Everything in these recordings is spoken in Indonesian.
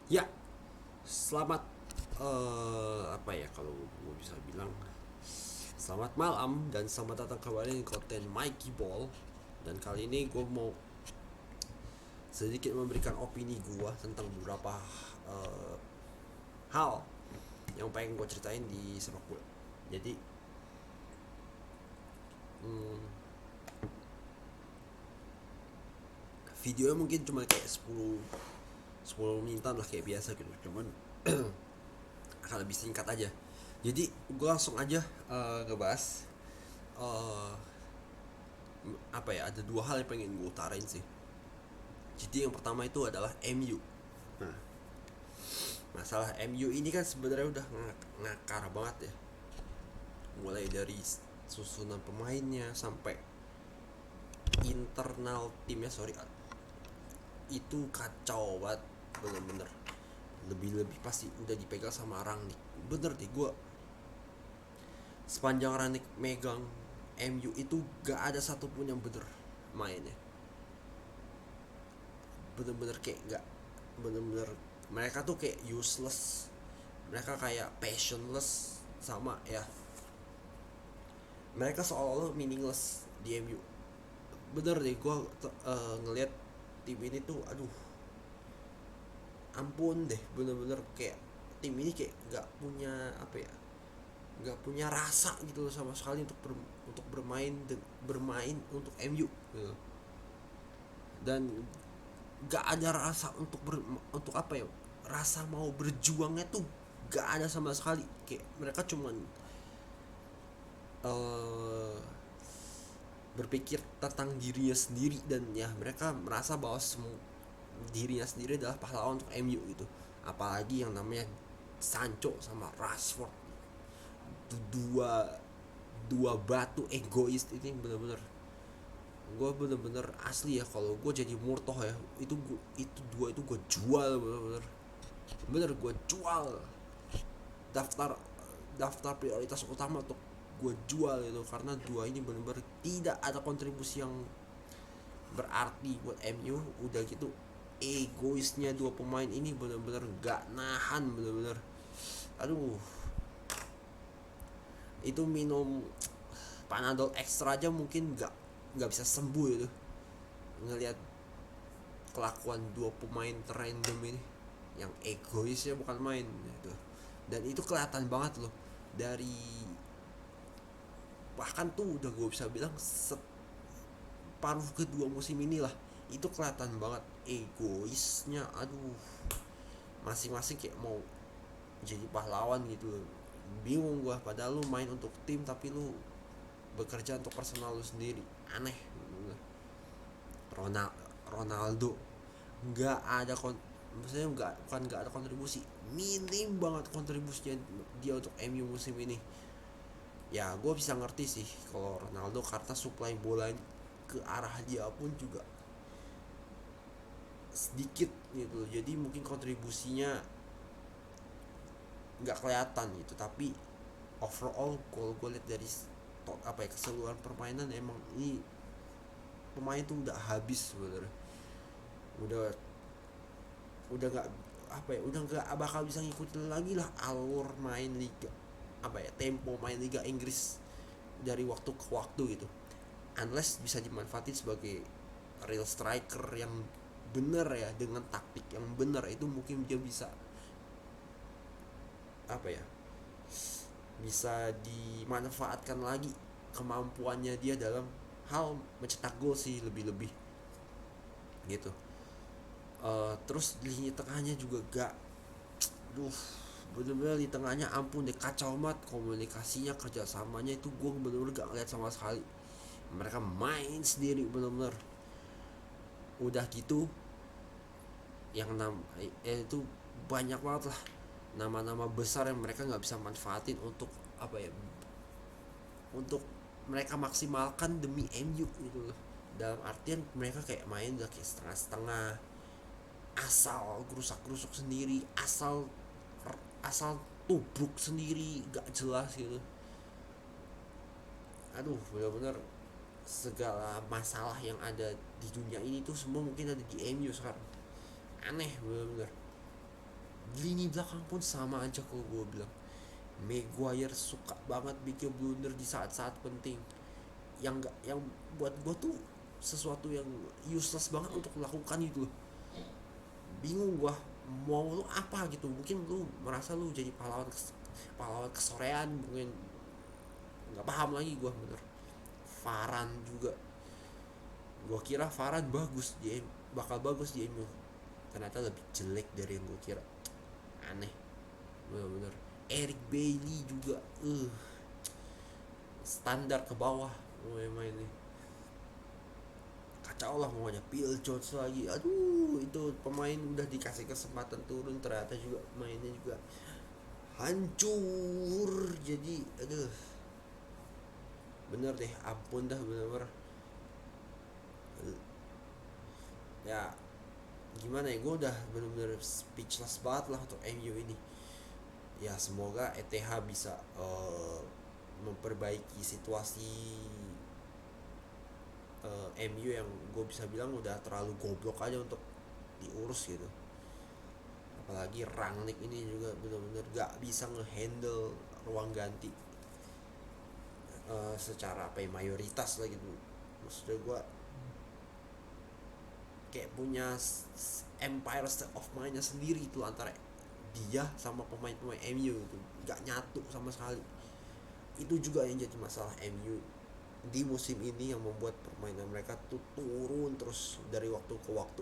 Ya, selamat apa ya kalau gue bisa bilang selamat malam dan selamat datang kembali di konten Mikey Ball. Dan kali ini gue mau sedikit memberikan opini gue tentang beberapa eh, hal yang pengen gue ceritain di sepak bola. Jadi hmm, videonya mungkin cuma kayak 10 menitan lah kayak biasa gitu. Cuman akan lebih singkat aja. Jadi gue langsung aja ngebahas eh, apa ya, ada dua hal yang pengen gue utarain sih. Jadi yang pertama itu adalah MU. Nah, masalah MU ini kan sebenarnya udah ngakar banget ya. Mulai dari susunan pemainnya sampai internal timnya, sorry, itu kacau banget, bener-bener. Lebih-lebih pasti udah dipegang sama Rangnick. Bener deh, gue sepanjang Rangnick megang MU itu gak ada satupun yang bener mainnya. Bener-bener kayak gak, bener-bener mereka tuh kayak useless, mereka kayak passionless, sama ya, mereka seolah-olah meaningless di MU. Bener deh, gue ngelihat tim ini tuh, aduh, ampun deh, bener-bener kayak tim ini kayak nggak punya apa ya, nggak punya rasa gitu sama sekali untuk untuk bermain untuk MU gitu. Dan nggak ada rasa untuk untuk apa ya, rasa mau berjuangnya tuh nggak ada sama sekali. Kayak mereka cuman eh berpikir tentang dirinya sendiri, dan ya mereka merasa bahwa dirinya sendiri adalah pahlawan untuk MU gitu. Apalagi yang namanya Sancho sama Rashford, itu dua dua batu egois ini, bener-bener gue bener-bener asli ya, kalau gue jadi murtoh ya, itu dua itu gue jual, bener-bener bener gue jual. Daftar daftar prioritas utama untuk gue jual itu, karena dua ini bener-bener tidak ada kontribusi yang berarti buat MU. Udah gitu egoisnya dua pemain ini bener-bener gak nahan, bener-bener aduh. Itu minum panadol ekstra aja mungkin gak bisa sembuh itu, ngelihat kelakuan dua pemain random ini yang egoisnya bukan main gitu. Dan itu kelihatan banget loh dari, bahkan tuh udah gue bisa bilang paruh kedua musim inilah, itu kelihatan banget egoisnya, aduh. Masing-masing kayak mau jadi pahlawan gitu. Bingung gua, padahal lu main untuk tim tapi lu bekerja untuk personal lu sendiri. Aneh. Ronaldo nggak ada maksudnya nggak, bukan nggak ada kontribusi, minim banget kontribusinya dia untuk MU musim ini. Ya gue bisa ngerti sih kalau Ronaldo, karena supply bola ke arah dia pun juga sedikit gitu, jadi mungkin kontribusinya nggak kelihatan gitu. Tapi overall kalau gue lihat dari apa ya, keseluruhan permainan, emang ini pemain tuh udah habis sebenarnya. Udah udah nggak apa ya, udah nggak bakal bisa ngikutin lagi lah alur main liga, apa ya, tempo main liga Inggris dari waktu ke waktu gitu. Unless bisa dimanfaatin sebagai real striker yang bener ya, dengan taktik yang bener, itu mungkin dia bisa apa ya, bisa dimanfaatkan lagi kemampuannya dia dalam hal mencetak gol sih, lebih-lebih gitu. Terus di lini tengahnya juga gak, duh, bener-bener di tengahnya ampun deh, kacau banget komunikasinya, kerjasamanya itu gue bener-bener gak ngeliat sama sekali. Mereka main sendiri bener-bener. Udah gitu yang itu banyak banget lah nama-nama besar yang mereka nggak bisa manfaatin untuk apa ya, untuk mereka maksimalkan demi MU gitu loh. Dalam artian mereka kayak main udah kayak setengah-setengah, asal gerusak-gerusuk sendiri, asal asal tubruk sendiri, gak jelas gitu. Aduh, benar-benar segala masalah yang ada di dunia ini tuh semua mungkin ada di MU sekarang. Aneh, benar-benar. Lini belakang pun sama aja kalau gue bilang. Maguire suka banget bikin blunder di saat-saat penting, yang gak, yang buat gue tuh sesuatu yang useless banget untuk melakukan itu. Bingung gue mau lu apa gitu. Mungkin lu merasa lu jadi pahlawan kesorean, mungkin nggak paham lagi gue bener. Varane juga, gue kira Varane bakal bagus di MU, ternyata lebih jelek dari yang gue kira. Aneh, bener-bener. Eric Bailly juga standar ke bawah main nih, kacau lah pokoknya. Phil Jones lagi, aduh, itu pemain udah dikasih kesempatan turun ternyata juga mainnya juga hancur. Jadi aduh, bener deh, ampun dah, bener-bener. Ya gimana ya, gue udah bener-bener speechless banget lah untuk MU ini. Ya semoga ETH bisa memperbaiki situasi MU yang gue bisa bilang udah terlalu goblok aja untuk diurus gitu. Apalagi Rangnick ini juga bener-bener gak bisa ngehandle ruang ganti secara apa ya, mayoritas lah gitu. Maksudnya gue kayak punya empire state of mindnya sendiri itu antara dia sama pemain-pemain MU itu gak nyatu sama sekali. Itu juga yang jadi masalah MU di musim ini, yang membuat permainan mereka tuh turun terus dari waktu ke waktu.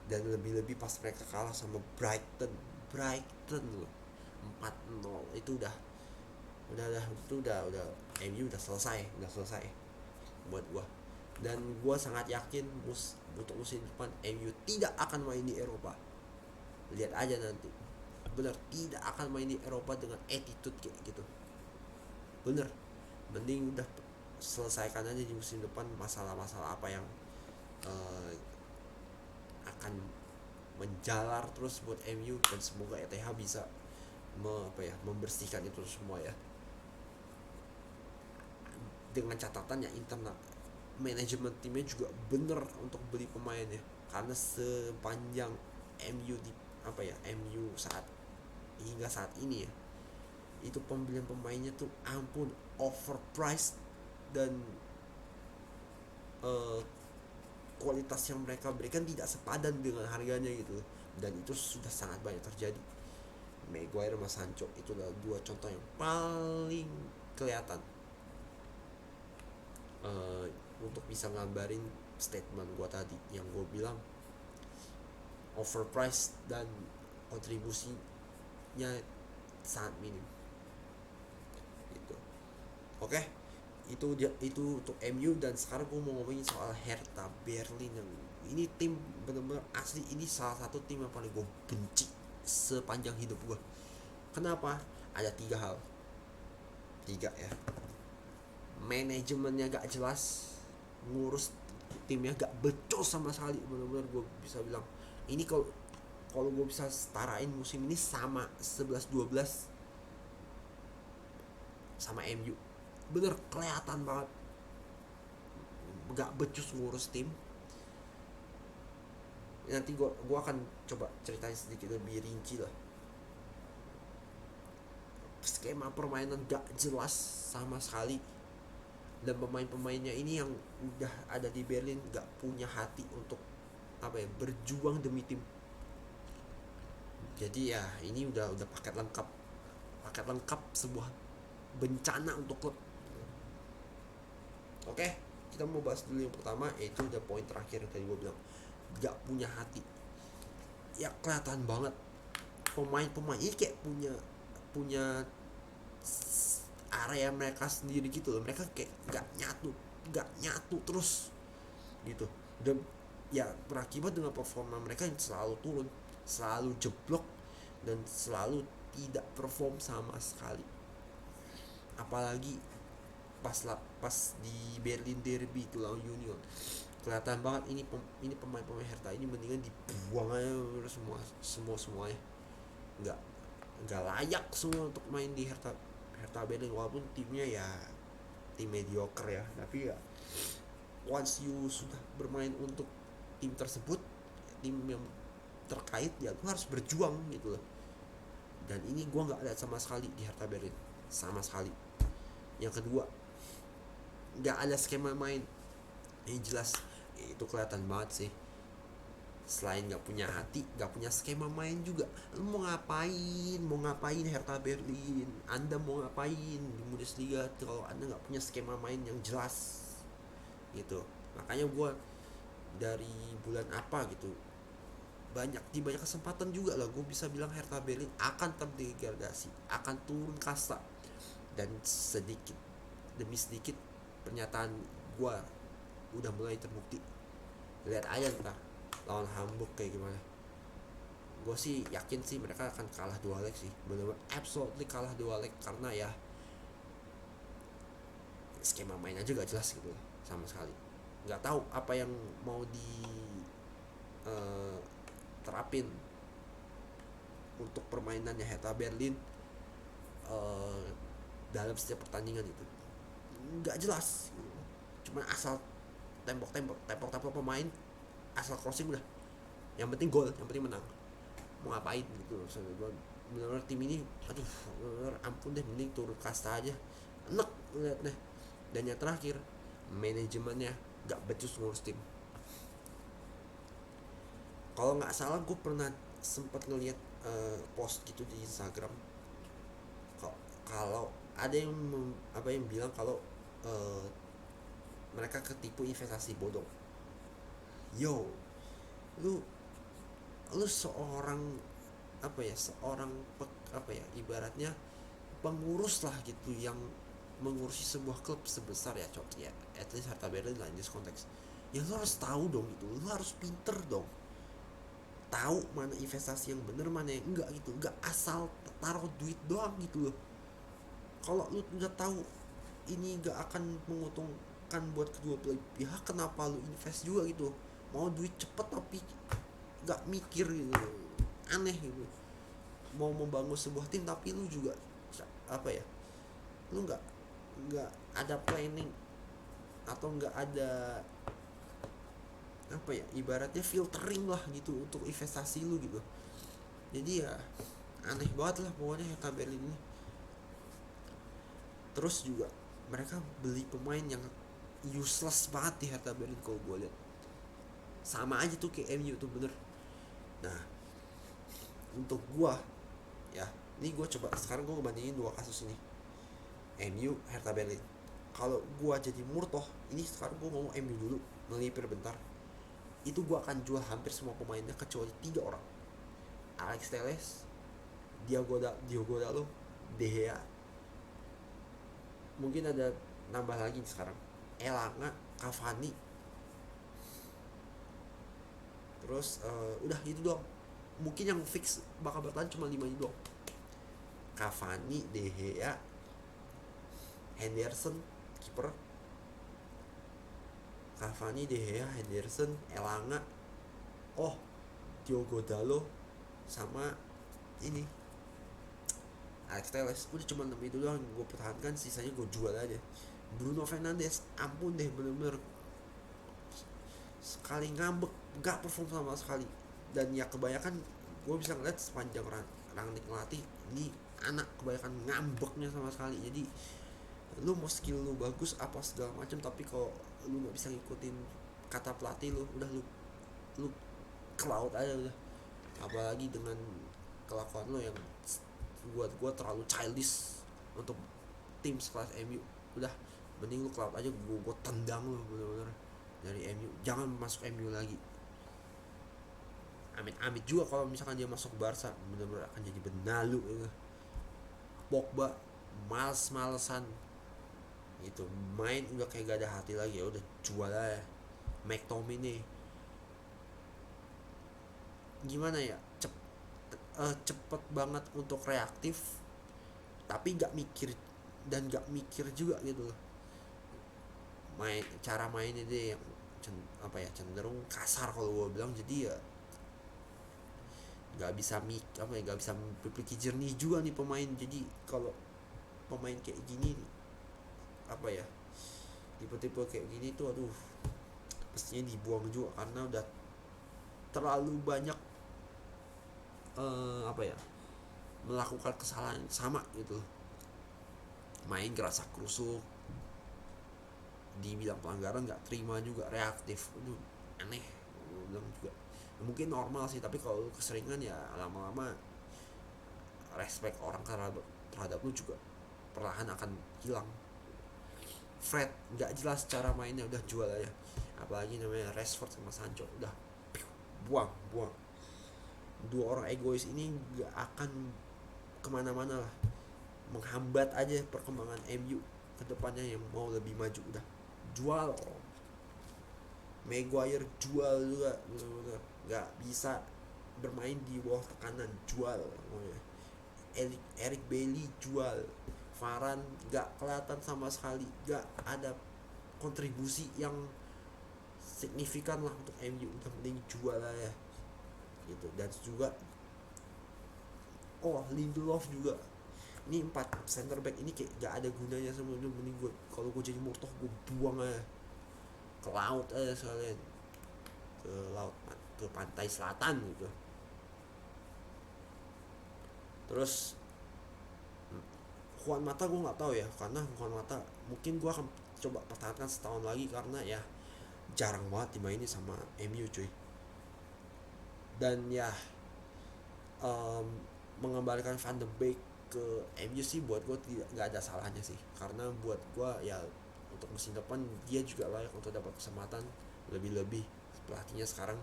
Dan lebih-lebih pas mereka kalah sama Brighton loh, 4-0, itu udah itu udah MU udah selesai buat gua. Dan gua sangat yakin untuk musim depan MU tidak akan main di Eropa. Lihat aja nanti, bener, tidak akan main di Eropa dengan attitude kayak gitu. Bener, mending udah selesaikan aja di musim depan masalah-masalah apa yang uh, akan menjalar terus buat MU. Dan semoga ETH bisa membersihkan itu semua ya, dengan catatan ya internal manajemen timnya juga bener untuk beli pemain ya. Karena sepanjang MU di MU hingga saat ini ya, itu pembelian pemainnya tuh ampun overpriced. Dan uh, kualitas yang mereka berikan tidak sepadan dengan harganya gitu. Dan itu sudah sangat banyak terjadi. Maguire sama Sancho itu adalah dua contoh yang paling kelihatan untuk bisa ngabarin statement gue tadi yang gue bilang overpriced dan kontribusinya sangat minim gitu. Oke, itu untuk MU. Dan sekarang gue mau ngomongin soal Hertha Berlin, yang ini tim bener-bener asli, ini salah satu tim yang paling gue benci sepanjang hidup gue. Kenapa? Ada 3 hal. 3 ya. Manajemennya gak jelas, ngurus timnya gak becos sama sekali. Bener-bener gue bisa bilang ini, kalau gue bisa setarain musim ini sama 11-12 sama MU. Bener kelihatan banget gak becus ngurus tim. Nanti gue akan coba ceritain sedikit lebih rinci lah. Skema permainan gak jelas sama sekali. Dan pemain-pemainnya ini yang udah ada di Berlin gak punya hati untuk berjuang demi tim. Jadi ya ini udah paket lengkap sebuah bencana untuk klub. Oke, kita mau bahas dulu yang pertama, yaitu udah poin terakhir yang tadi gue bilang, gak punya hati. Ya kelihatan banget pemain-pemain ini kayak punya area mereka sendiri gitu loh. Mereka kayak gak nyatu terus gitu. Dan ya berakibat dengan performa mereka yang selalu turun, selalu jeblok, dan selalu tidak perform sama sekali. Apalagi pas di Berlin Derby itu lawan Union, kelihatan banget ini pemain-pemain Hertha ini mendingan dibuang aja semuanya. nggak layak semua untuk main di Hertha Berlin. Walaupun timnya ya tim mediocre ya, tapi ya once you sudah bermain untuk tim tersebut, tim yang terkait ya lu harus berjuang gitu loh. Dan ini gue nggak lihat sama sekali di Hertha Berlin, sama sekali. Yang kedua, nggak ada skema main yang jelas. Itu kelihatan banget sih. Selain nggak punya hati, nggak punya skema main juga. Lu mau ngapain Hertha Berlin, anda mau ngapain di Bundesliga kalau anda nggak punya skema main yang jelas gitu. Makanya gue dari bulan apa gitu, banyak kesempatan juga lah gue bisa bilang Hertha Berlin akan terdegradasi, akan turun kasta. Dan sedikit demi sedikit pernyataan gue udah mulai terbukti. Lihat aja ntar lawan Hamburg kayak gimana. Gue sih yakin sih mereka akan kalah 2 leg sih, bener-bener absolutely kalah 2 leg. Karena ya skema main aja gak jelas gitu sama sekali. Nggak tahu apa yang mau di terapin untuk permainannya Hertha Berlin dalam setiap pertandingan itu. Nggak jelas, cuma asal tembok pemain, asal crossing udah, yang penting gol, yang penting menang. Mau ngapain gitu. Bener-bener tim ini aduh, bener ampun deh, mending turun kasta aja, enek lihat deh. Dan yang terakhir, manajemennya gak becus ngurus tim. Kalau nggak salah gue pernah sempat ngeliat post gitu di Instagram, kalau ada yang bilang kalau mereka ketipu investasi bodong. Yo, lu seorang ibaratnya pengurus lah gitu, yang mengurusi sebuah klub sebesar ya at least Hertha Berlin lah in this konteks. Ya lu harus tahu dong gitu, lu harus pinter dong, tahu mana investasi yang bener mana yang enggak gitu. Enggak asal taruh duit doang gitu loh. Kalau lu nggak tahu ini nggak akan menguntungkan buat kedua belah pihak, kenapa lu invest juga gitu? Mau duit cepet tapi nggak mikir gitu, aneh gitu. Mau membangun sebuah tim tapi lu juga lu nggak ada planning atau nggak ada ibaratnya filtering lah gitu untuk investasi lu gitu. Jadi ya aneh banget lah pokoknya Hertha Berlin ini. Terus juga mereka beli pemain yang useless banget di Hertha Berlin kalau gue lihat. Sama aja tuh kayak MU tuh bener. Nah, untuk gue ya, ini gue coba sekarang gue ngebandingin 2 kasus ini, MU Hertha Berlin. Kalau gue jadi Murtoh, ini sekarang gue ngomong MU dulu, melipir bentar. Itu gue akan jual hampir semua pemainnya kecuali 3 orang. Alex Telles, Diogo Dalot, De Gea. Mungkin ada nambah lagi sekarang, Elanga, Cavani. Terus udah itu doang. Mungkin yang fix bakal bertahan cuma 5 itu doang. Cavani, De Gea, Henderson kiper, Cavani, De Gea, Henderson, Elanga, Diogo Dalot, sama ini Alex Telles. Udah cuma 6 itu doang gue pertahankan, sisanya gue jual aja. Bruno Fernandes, ampun deh, bener-bener sekali ngambek gak perform sama sekali. Dan ya kebanyakan gue bisa ngeliat sepanjang Rangnick ngelatih ini, anak kebanyakan ngambeknya sama sekali. Jadi lu mau skill lu bagus apa segala macam, tapi kalau lu nggak bisa ngikutin kata pelatih lu, udah lu cloud aja udah. Apalagi dengan kelakuan lu yang buat gue terlalu childish untuk tim sekelas MU. Udah mending lu cloud aja, gue tendang lu bener-bener dari MU. Jangan masuk MU lagi. Amit juga kalau misalkan dia masuk Barca, bener-bener akan jadi benalu gitu. Pogba males-malesan gitu, main udah kayak gak ada hati lagi. Ya udah jual aja. McTominay gimana ya, cepet banget untuk reaktif tapi gak mikir, dan gak mikir juga gitu. Cara mainnya dia yang cenderung kasar kalau gue bilang. Jadi ya gak bisa berpikir jernih juga nih pemain. Jadi kalau pemain kayak gini nih, tipe-tipe kayak gini tuh aduh, pastinya dibuang juga karena udah terlalu banyak apa ya, melakukan kesalahan yang sama gitu, main gerasa kerusuk, dibilang pelanggaran nggak terima juga, reaktif. Aduh, aneh. Gue bilang juga mungkin normal sih, tapi kalau keseringan ya lama-lama respect orang terhadap lu juga perlahan akan hilang. Fred nggak jelas cara mainnya, udah jual aja. Apalagi namanya Rashford sama Sancho, udah buang buang. Dua orang egois ini nggak akan kemana-mana lah, menghambat aja perkembangan MU kedepannya yang mau lebih maju. Udah jual. Maguire jual juga, bener-bener nggak bisa bermain di bawah tekanan, jual. Eric Bailly jual. Varane nggak kelihatan sama sekali, nggak ada kontribusi yang signifikan lah untuk MU, udah mending jual aja gitu. Dan juga Lindelof juga, ini 4 center back ini kayak gak ada gunanya sama dia. Mending gue, kalau gue jadi Murtoh, gue buang aja ke laut aja sekalian, ke laut, ke pantai selatan gitu. Terus Juan Mata gue nggak tahu ya, karena Juan Mata mungkin gue akan coba pertahankan setahun lagi, karena ya jarang banget dimainin sama MU cuy. Dan ya mengembalikan Van de Beek ke MU sih buat gue tidak, nggak ada salahnya sih, karena buat gue ya untuk musim depan dia juga layak untuk dapat kesempatan lebih-lebih. Pelatihnya sekarang,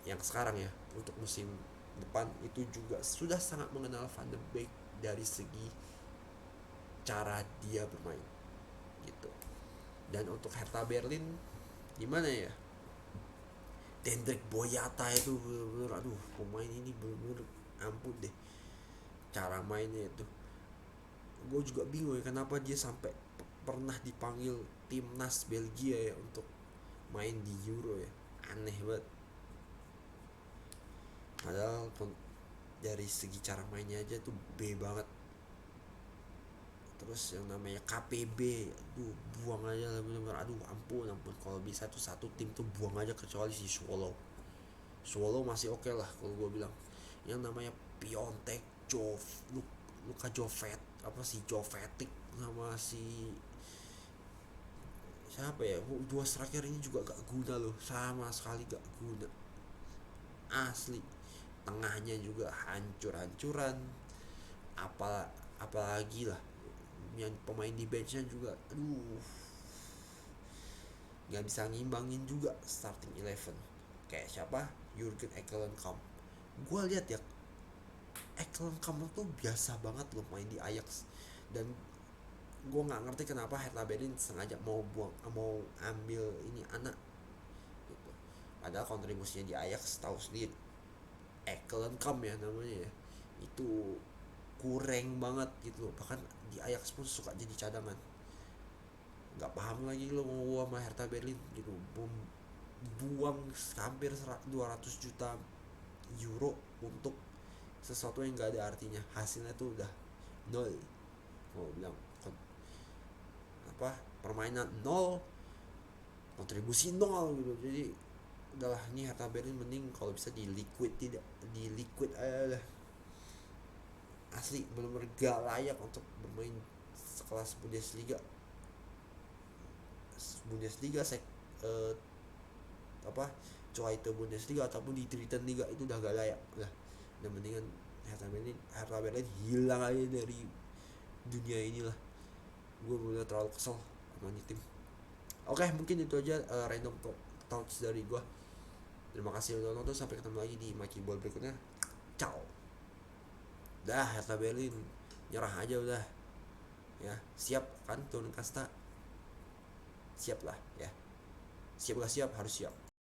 yang sekarang ya, untuk musim depan itu juga sudah sangat mengenal Van de Beek dari segi cara dia bermain gitu. Dan untuk Hertha Berlin gimana ya, Dendrick Boyata itu bener-bener, aduh, pemain ini bener-bener ampun deh cara mainnya itu. Gue juga bingung ya kenapa dia sampai pernah dipanggil timnas Belgia ya untuk main di Euro ya, aneh banget. Padahal dari segi cara mainnya aja tuh B banget. Terus yang namanya KPB, aduh, buang aja lah, bener-bener, aduh, ampun ampun. Kalau bisa tuh satu tim tuh buang aja, kecuali si Swallow masih oke lah kalau gue bilang. Yang namanya Piontek, Luka Jovet, apa sih, Jovetic, sama si siapa ya, dua striker ini juga gak guna loh, sama sekali gak guna asli. Tengahnya juga hancur-hancuran. Apalagi lah yang pemain di benchnya juga, aduh, nggak bisa ngimbangin juga starting 11. Kayak siapa, Jurgen Ekkelenkamp. Gue lihat ya, Ekkelenkamp tuh biasa banget loh main di Ajax. Dan gue nggak ngerti kenapa Hertha Berlin sengaja mau ambil ini anak gitu. Padahal kontribusinya di Ajax tahu sendiri, Ekkelenkamp ya namanya ya, itu kurang banget gitu loh. Bahkan di Ajax pun suka jadi cadangan. Nggak paham lagi lo mau sama Hertha Berlin gitu, buang hampir 200 juta euro untuk sesuatu yang nggak ada artinya. Hasilnya tuh udah nol. Mau bilang apa, permainan nol, kontribusi nol gitu. Jadi udahlah, nih Hertha Berlin mending kalau bisa di liquid aja lah. Asli benar-benar gak layak untuk bermain sekelas Bundesliga apa, Zweite Bundesliga ataupun di Dritten Liga, itu udah gak layak lah. Dan mendingan Hertha Berlin hilang aja dari dunia inilah. Gue udah terlalu kesel sama ini tim. Oke, mungkin itu aja random thoughts dari gue. Terima kasih udah nonton, sampai ketemu lagi di Mikey Ball berikutnya. Ciao. Dah, Hertha Berlin nyerah aja udah ya. Siap kan turun kasta, siap lah ya. Siap gak siap, harus siap.